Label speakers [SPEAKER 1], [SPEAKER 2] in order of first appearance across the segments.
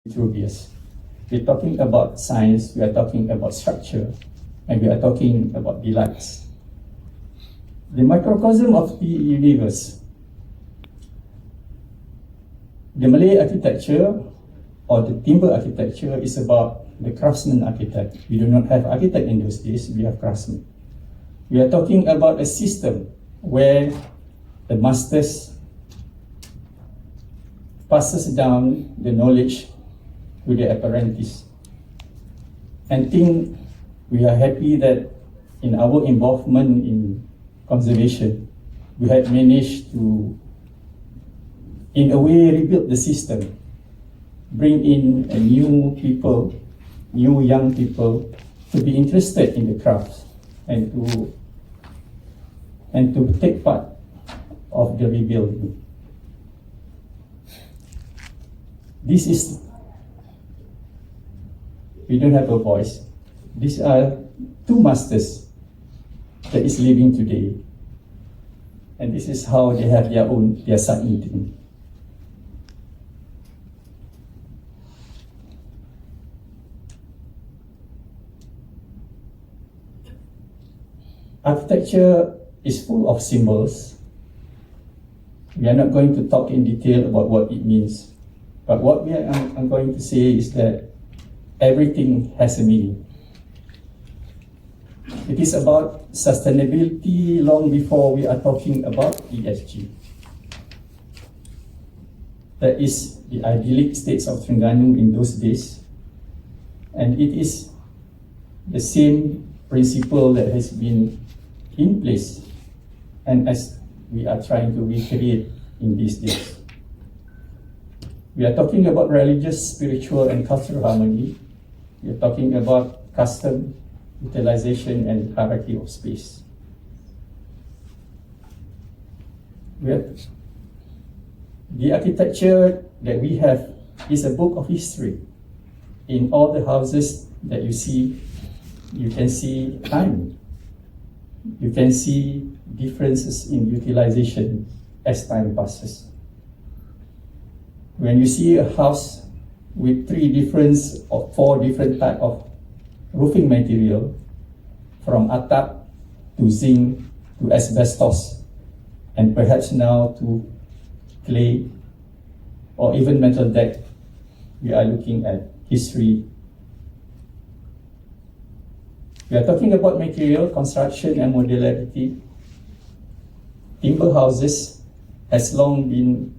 [SPEAKER 1] Vitruvius. We're talking about science, we are talking about structure, and we are talking about delights. The microcosm of the universe. The Malay architecture or the timber architecture is about the craftsman architect. We do not have architect in those days, we have craftsmen. We are talking about a system where the masters passes down the knowledge to the apprentice. And think we are happy that in our involvement in conservation, we have managed to, in a way, rebuild the system, bring in a new people, new young people to be interested in the craft and to take part of the rebuilding. This is, we don't have a voice. These are two masters that is living today. And this is how they have their side meeting. Architecture is full of symbols. We are not going to talk in detail about what it means. But what I'm going to say is that everything has a meaning. It is about sustainability long before we are talking about ESG. That is the idyllic states of Trengganu in those days. And it is the same principle that has been in place and as we are trying to recreate in these days. We are talking about religious, spiritual, and cultural harmony. We are talking about custom, utilization, and hierarchy of space. The architecture that we have is a book of history. In all the houses that you see, you can see time. You can see differences in utilization as time passes. When you see a house with 3 different or 4 different types of roofing material, from atap to zinc to asbestos, and perhaps now to clay or even metal deck, we are looking at history. We are talking about material, construction, and modularity. Timber houses has long been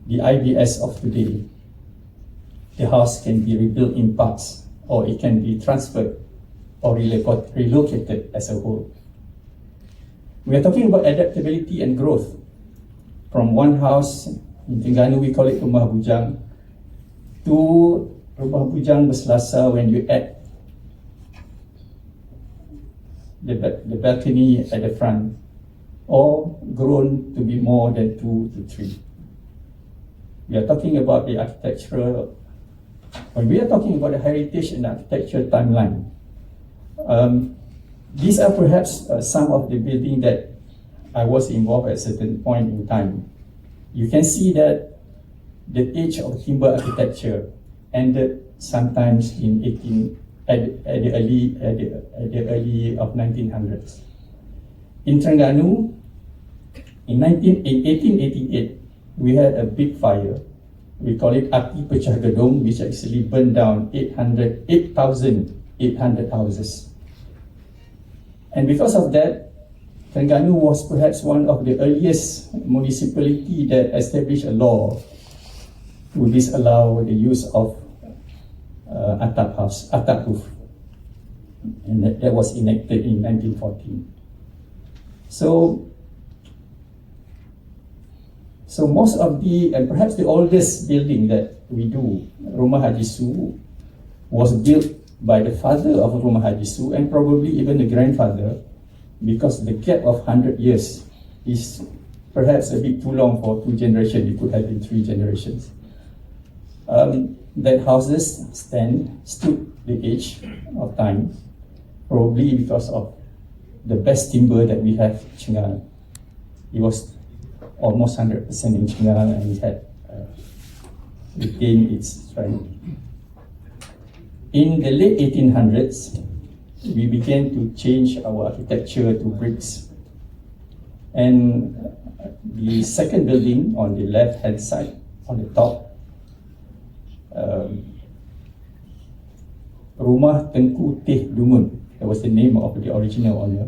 [SPEAKER 1] the IBS of today. The house can be rebuilt in parts, or it can be transferred or relocated as a whole. We are talking about adaptability and growth. From one house, in Trengganu we call it Rumah Bujang, to Rumah Bujang Berselasa when you add the balcony at the front, or grown to be more than 2 to 3. We are talking about the architectural, when we are talking about the heritage and architecture timeline, these are perhaps some of the buildings that I was involved at a certain point in time. You can see that the age of timber architecture ended sometimes in at the early of 1900s. In Trengganu, in 1888, we had a big fire. We call it Api Pecah Gedung, which actually burned down 8,800 houses. And because of that, Trengganu was perhaps one of the earliest municipality that established a law to disallow the use of atap roof. And that was enacted in 1914. So most of the, and perhaps the oldest building that we do, Rumah Haji Su, was built by the father of Rumah Haji Su and probably even the grandfather, because the gap of 100 years is perhaps a bit too long for 2 generations. It could have been 3 generations. That houses stood the age of time, probably because of the best timber that we have in Trengganu. It was almost 100% in Trengganu, and it had retain its strength. In the late 1800s, we began to change our architecture to bricks. And the second building on the left-hand side, on the top, Rumah Tengku Teh Dungun, that was the name of the original owner.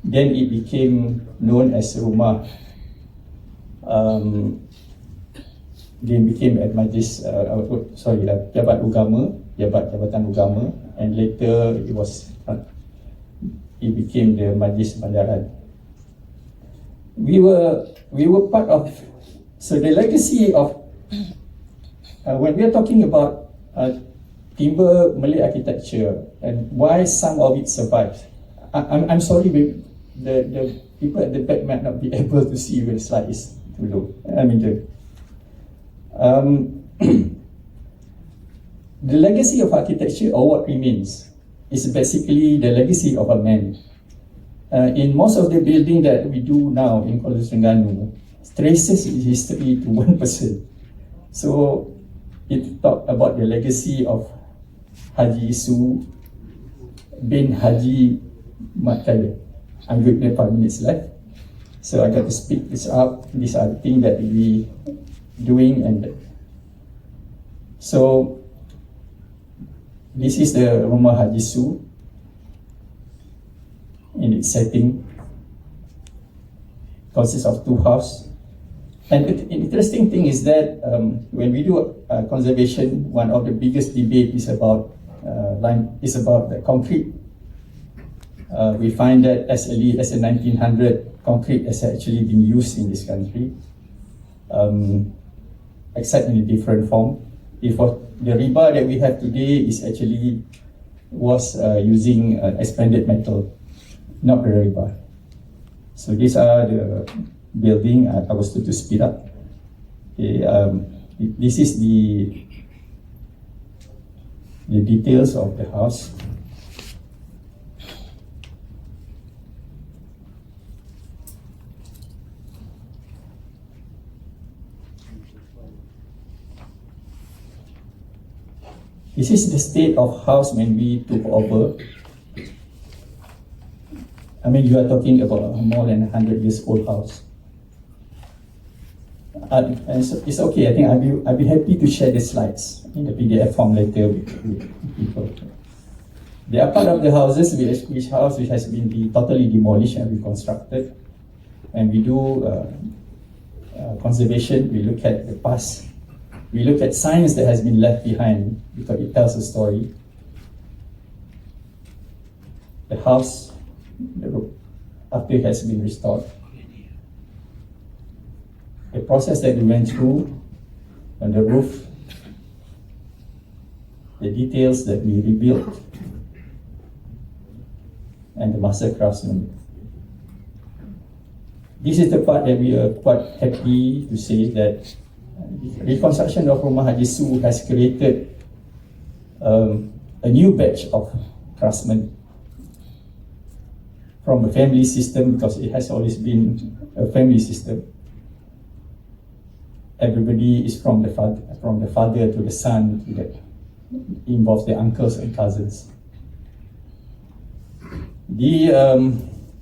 [SPEAKER 1] Then it became known as Rumah. Then became at Majid, Jabatan Ugama, and later it became the Majlis Bandaran. We were part of, so the legacy of, when we are talking about timber Malay architecture and why some of it survived. I'm sorry, the people at the back might not be able to see when the slide is too low. The legacy of architecture, or what remains, is basically the legacy of a man. In most of the building that we do now in Trengganu, traces its history to one person. So it talked about the legacy of Haji Su bin Haji Matkaya. I'm good, 5 minutes left. So I got to speak this up. These are the things that we doing, and so this is the Rumah Haji Su in its setting. Consists of 2 houses. And the interesting thing is that when we do conservation, one of the biggest debate is about the concrete. We find that as early as the 1900, concrete has actually been used in this country, except in a different form. If the rebar that we have today was using expanded metal, not the rebar. So these are the building. I was to speed up. Okay, this is the details of the house. This is the state of house when we took over. I mean, you are talking about a more than 100 years old house. And so it's okay. I think I'll be happy to share the slides in the PDF form later with people. They are part of the houses which has been totally demolished and reconstructed. And we do conservation. We look at the past. We look at science that has been left behind because it tells a story. The house, after it has been restored. The process that we went through on the roof, the details that we rebuilt, and the master craftsman. This is the part that we are quite happy to say that reconstruction of Rumah Haji Su has created a new batch of craftsmen from a family system, because it has always been a family system. Everybody is from the father to the son, that involves the uncles and cousins. The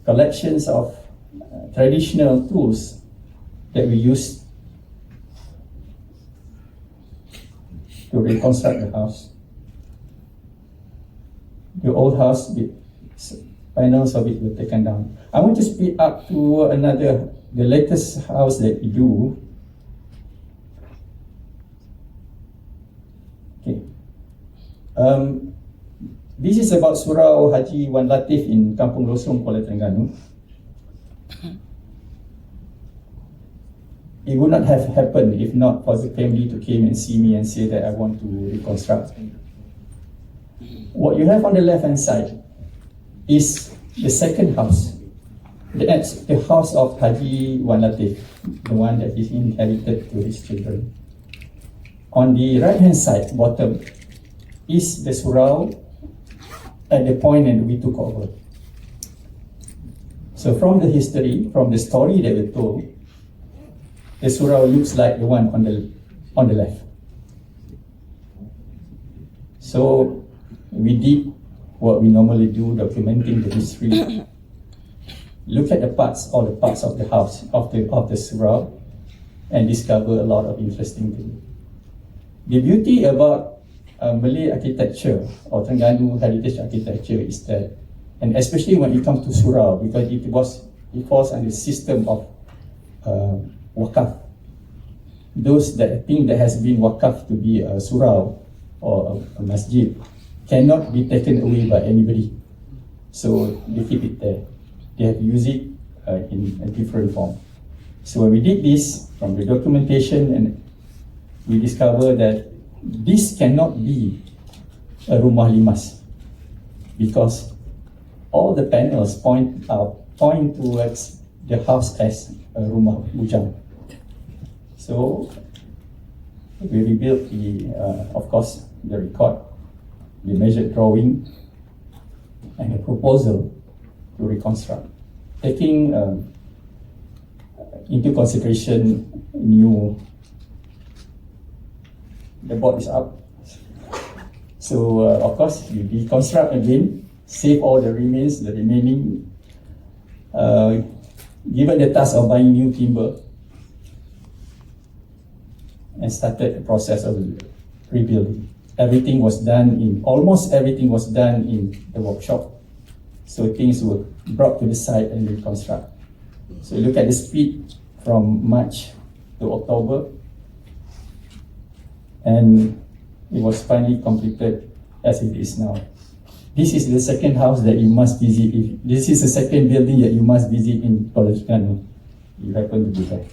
[SPEAKER 1] collections of traditional tools that we use to reconstruct the house. The old house, panels of it were taken down. I want to speed up to the latest house that we do. Okay. This is about Surau Haji Wan Latif in Kampung Losong, Kuala Trengganu. It would not have happened if not for the family to come and see me and say that I want to reconstruct. What you have on the left-hand side is the second house. That's the house of Haji Wan Latif, the one that is inherited to his children. On the right-hand side, bottom, is the surau at the point that we took over. So from the history, from the story that we told, the surau looks like the one on the left. So we did what we normally do, documenting the history. Look at the parts, all the parts of the house, of the surau, and discover a lot of interesting things. The beauty about Malay architecture or Trengganu heritage architecture is that, and especially when it comes to surau, because it falls under the system of wakaf. Those that think that has been wakaf to be a surau or a masjid cannot be taken away by anybody. So they keep it there. They have to use it in a different form. So when we did this from the documentation, and we discovered that this cannot be a rumah limas because all the panels point towards the house as a rumah bujang. So we rebuilt of course, the record, the measured drawing, and a proposal to reconstruct, taking into consideration the board is up. So of course, we deconstruct again, save all the remains, the remaining, given the task of buying new timber, and started the process of rebuilding. Almost everything was done in the workshop. So things were brought to the site and reconstruct. So look at the speed from March to October, and it was finally completed as it is now. This is the second house that you must visit. This is the second building that you must visit in Trengganu. You happen to be there.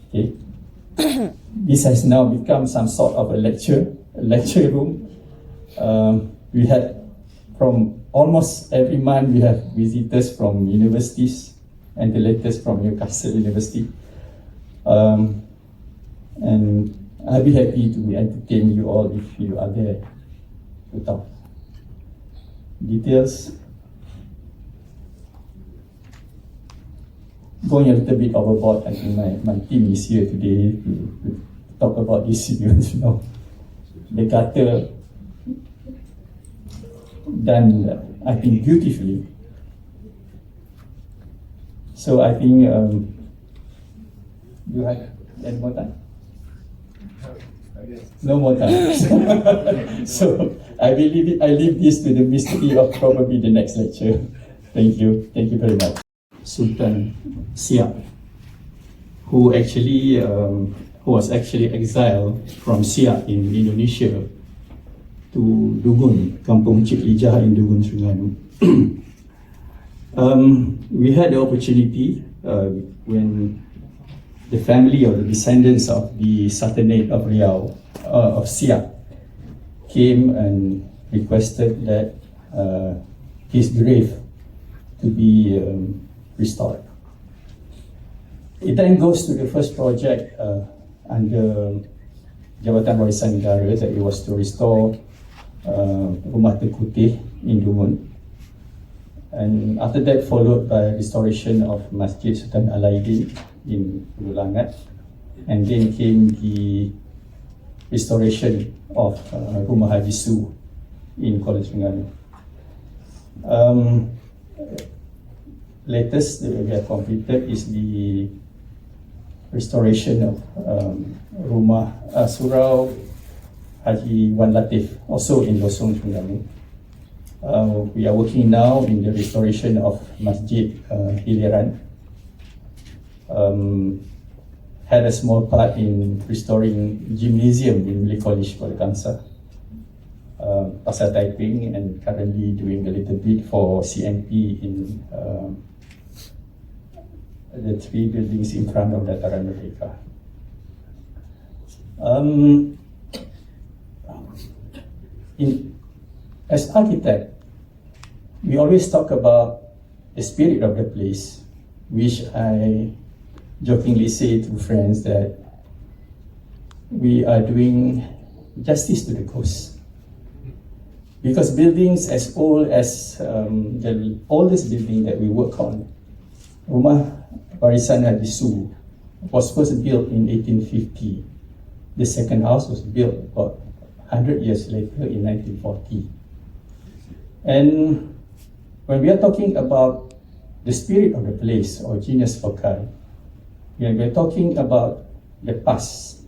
[SPEAKER 1] Okay. This has now become some sort of a lecture room. We had from almost every month we have visitors from universities, and the latest from Newcastle University. And I'll be happy to entertain you all if you are there to talk. Details. Going a little bit overboard, I think my team is here today to talk about this, if you want to know. The gutter done, I think, beautifully. So I think you have any more time? No more time. So I leave this to the mystery of probably the next lecture. Thank you very much. Sultan Siak, who was actually exiled from Siak in Indonesia to Dugun, Kampung Cik Lijah in Dugun, Trengganu. We had the opportunity when the family or the descendants of the Sultanate of Riau, of Siak, came and requested that his grave to be restored. It then goes to the first project under Jabatan Warisan Negara, that it was to restore Rumah Tekutih in Dugun. And after that followed by restoration of Masjid Sultan Alaidin in Langat. And then came the restoration of Rumah Haji Su in Kuala Trengganu. Latest that we have completed is the restoration of Rumah Surau Haji Wan Latif, also in Losong, Trengganu. We are working now in the restoration of Masjid Hiliran. Had a small part in restoring gymnasium in Malay College Kuala Kangsar, Pasar Taiping, and currently doing a little bit for CMP in the 3 buildings in front of Dataran Merdeka. As architect, we always talk about the spirit of the place, which I jokingly say to friends that we are doing justice to the coast. Because buildings as old as the oldest building that we work on, Rumah Warisan Haji Su, was first built in 1850 The second house was built about 100 years later in 1940. And when we are talking about the spirit of the place or genius foci, when we're talking about the past,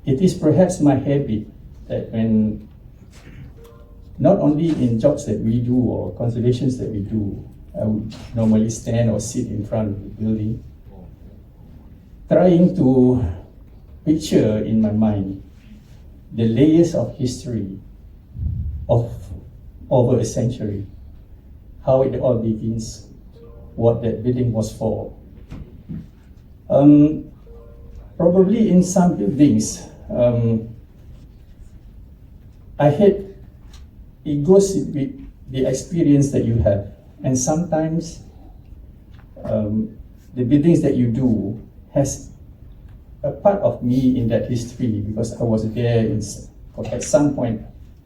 [SPEAKER 1] it is perhaps my habit that when, not only in jobs that we do or conservations that we do, I would normally stand or sit in front of the building, trying to picture in my mind the layers of history of over a century, how it all begins, what that building was for. Probably in some buildings, it goes with the experience that you have. And sometimes the buildings that you do has a part of me in that history because I was there at some point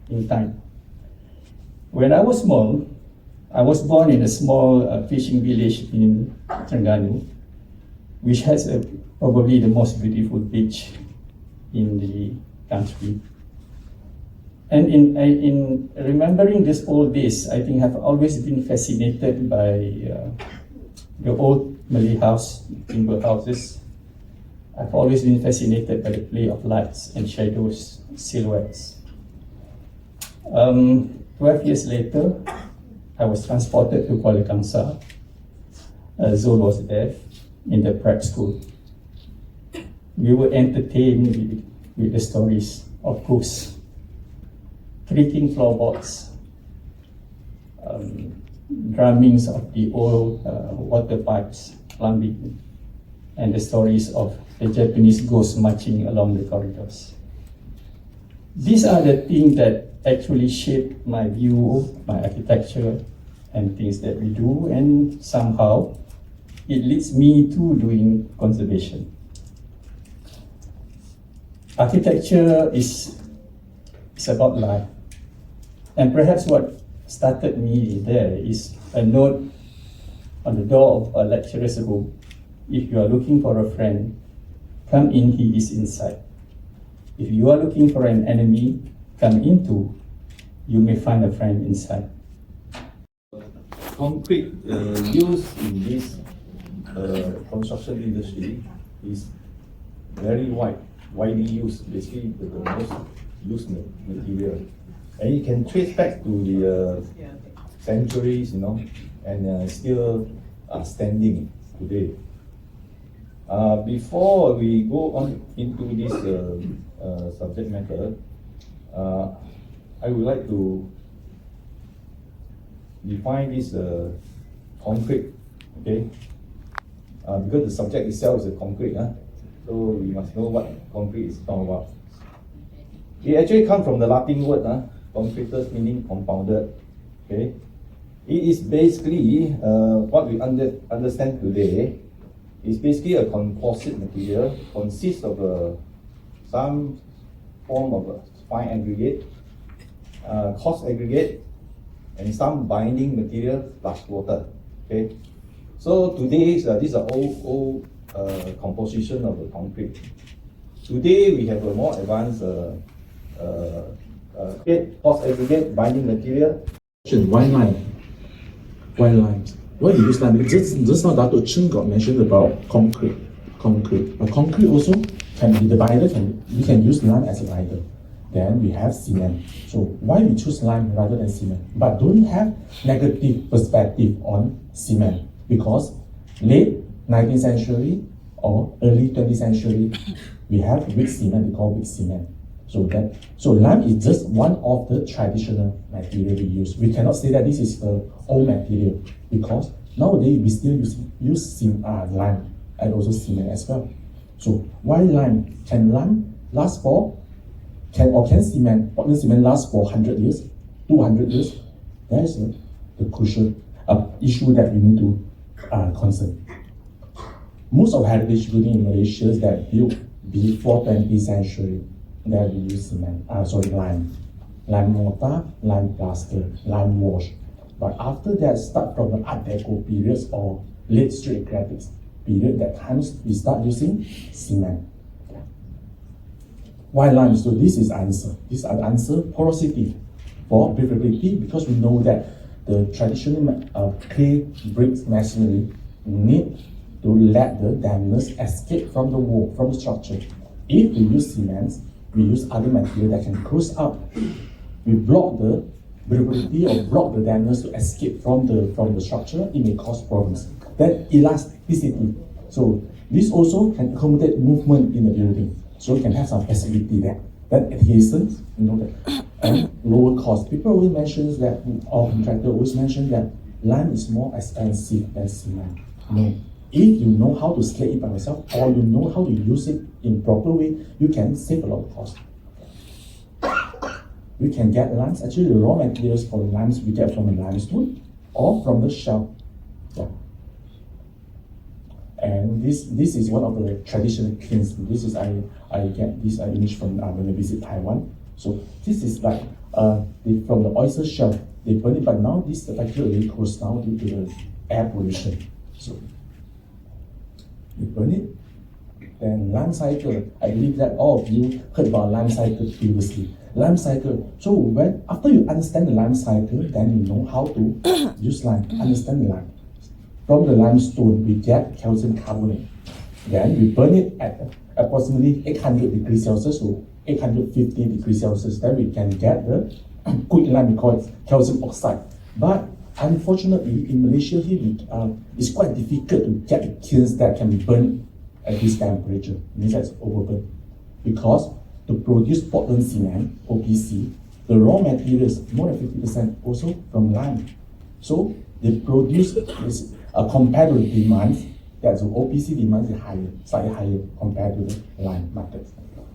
[SPEAKER 1] in time. When I was small, I was born in a small fishing village in Trengganu, which has probably the most beautiful beach in the country. And in remembering these old days, I think I've always been fascinated by the old Malay house, timber houses. I've always been fascinated by the play of lights and shadows, silhouettes. 12 years later, I was transported to Kuala Kangsar. Zul was there in the prep school. We were entertained with the stories of ghosts, creaking floorboards, drummings of the old water pipes, plumbing, and the stories of the Japanese ghosts marching along the corridors. These are the things that actually shape my view, my architecture, and things that we do, and somehow it leads me to doing conservation. Architecture is about life. And perhaps what started me there is a note on the door of a lecturer's room. If you are looking for a friend, come in, he is inside. If you are looking for an enemy, come in too, you may find a friend inside.
[SPEAKER 2] Concrete used in this construction industry is very widely used, basically the most used material. And it can trace back to the centuries, and still standing today. Before we go on into this subject matter, I would like to define this concrete, okay? Because the subject itself is a concrete, so we must know what concrete is talking about. It actually comes from the Latin word, concretus, meaning compounded, okay? It is basically what we understand today is basically a composite material, consists of some form of a fine aggregate, coarse aggregate, and some binding material plus water. Okay, so today these are all composition of the concrete. Today we have a more advanced coarse aggregate, binding material.
[SPEAKER 3] Why lime? Why lime? Why do you use lime? Because just now Dato Chen got mentioned about concrete. But concrete also can be divided. We can use lime as a divider. Then we have cement. So why we choose lime rather than cement? But don't have negative perspective on cement, because late 19th century or early 20th century, we have weak cement, we call weak cement. So lime is just one of the traditional material we use. We cannot say that this is the old material, because nowadays we still use lime and also cement as well. So why lime? Can lime last for? Can cement last for 100 years, 200 years? That is the crucial issue that we need to concern. Most of heritage building in Malaysia that built before 20th century, that we use lime mortar, lime plaster, lime wash. But after that, start from the Art Deco periods or late Street Eclectic period, that times we start using cement. Why lime? So this is answer. This is the answer. Porosity for breathability, because we know that the traditional clay bricks masonry need to let the dampness escape from the wall, from the structure. If we use cement, we use other material that can close up. We block the breathability or block the dampness to escape from the structure. It may cause problems. Then elasticity. So this also can accommodate movement in the building. So it can have some flexibility there. Then adhesion, that, and lower cost. People always mention that, or contractor always mention that lime is more expensive than cement. No. If you know how to slate it by yourself, or you know how to use it in proper way, you can save a lot of cost. We can get limes. Actually, the raw materials for limes we get from the limestone or from the shell. Yeah. And this is one of the traditional kilns. This is I get this image from when I visit Taiwan. So this is like from the oyster shell. They burn it, but now this factory already closed now due to the air pollution. So we burn it. Then lime cycle. I believe that all of you heard about lime cycle previously. Lime cycle. So when after you understand the lime cycle, then you know how to use lime. Understand the lime. From the limestone, we get calcium carbonate. Then we burn it at approximately 800 degrees Celsius to 850 degrees Celsius. Then we can get the quick lime, we call it calcium oxide. But unfortunately, in Malaysia here, it's quite difficult to get the kilns that can be burned at this temperature. It means that's overburnt. Because to produce Portland cement, OPC, the raw materials, more than 50% also from lime. So they produce this compared to the demand, that the OPC demand is higher, slightly higher compared to the lime market.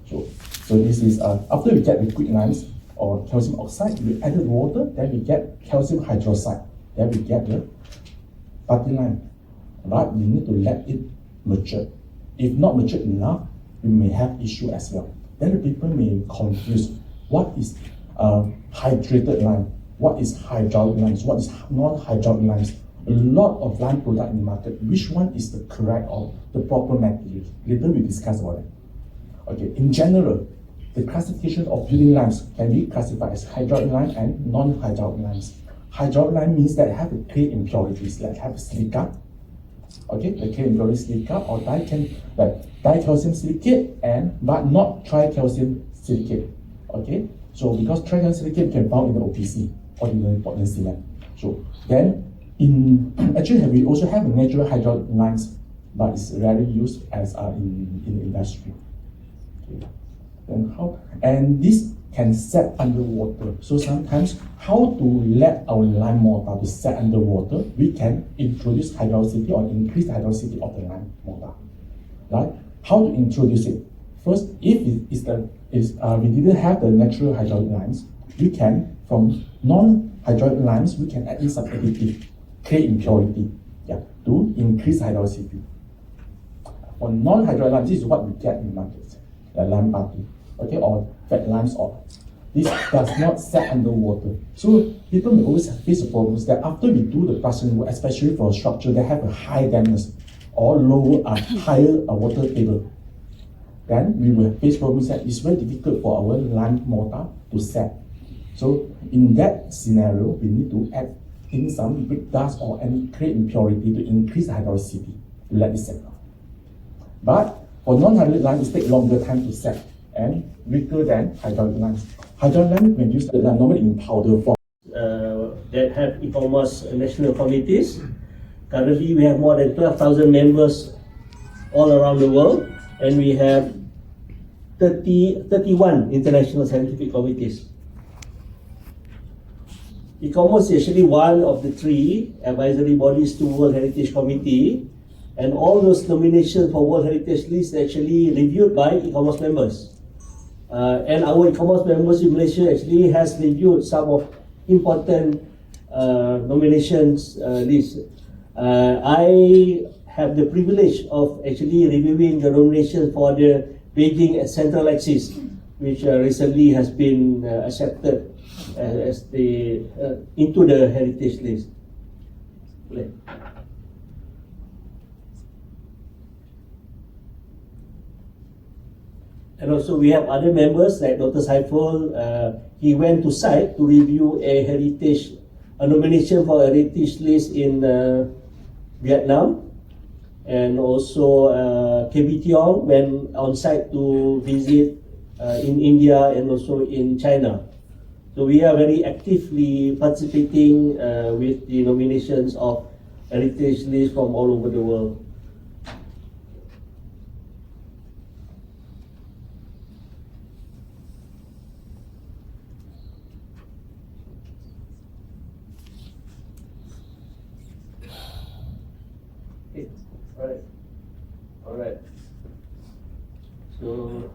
[SPEAKER 3] So this is after we get liquid limes or calcium oxide, we added water, then we get calcium hydroxide, then we get the putty lime. But we need to let it mature. If not mature enough, we may have issue as well. Then the people may confuse what is hydrated lime, what is hydraulic limes, what is non-hydraulic limes. A lot of lime product in the market. Which one is the correct or the proper material? Later we discuss about it. Okay, in general, the classification of building limes can be classified as hydraulic lime and non-hydraulic limes. Hydraulic lime means that have the clay impurities, like have silica. Okay, the clay impurity silica or dicalcium silicate but not tricalcium silicate. Okay, so because tricalcium silicate can be found in the OPC, ordinary Portland cement. So then actually we also have natural hydraulic limes, but it's rarely used as in the industry. Okay. Then how? And this can set underwater. So sometimes how to let our lime mortar to set underwater, we can introduce hydricity or increase the hydricity of the lime mortar. Right? How to introduce it? First, if we didn't have the natural hydraulic limes, we can, from non-hydraulic limes, we can add in some additive, clay impurity, to increase hydricity. For non-hydraulic limes, this is what we get in the market, the lime putty, okay, or fat limes, or this does not set underwater. So people may always face the problems that after we do the plastering work, especially for a structure that have a high dampness or higher water table, then we will face problems that it's very difficult for our lime mortar to set. So in that scenario, we need to add in some brick dust or any clay impurity to increase the hydricity to let it set. But for non-hydraulic lime, it takes longer time to set and weaker than hydraulic limes. Hydraulic lime, when used normally in powder form.
[SPEAKER 4] That have Icomos national committees. Currently, we have more than 12,000 members all around the world, and we have 31 international scientific committees. Icomos is actually one of the 3 advisory bodies to World Heritage Committee, and all those nominations for World Heritage List are actually reviewed by Icomos members. And our Icomos members in Malaysia actually has reviewed some of important nominations list. I have the privilege of actually reviewing the nomination for the Beijing Central Axis, which recently has been accepted as the into the heritage list. And also we have other members like Dr. Saiful. He went to site to review a nomination for a heritage list in Vietnam. And also KB Tiong went on site to visit in India and also in China. So we are very actively participating with the nominations of heritage lists from all over the world. Okay, all right. So,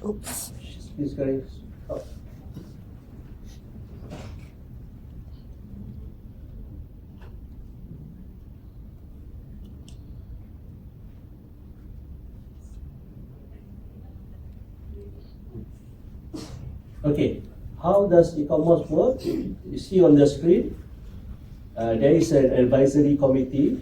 [SPEAKER 5] Oops.
[SPEAKER 4] please guys. Stop. Okay, how does Icomos work? You see on the screen, there is an advisory committee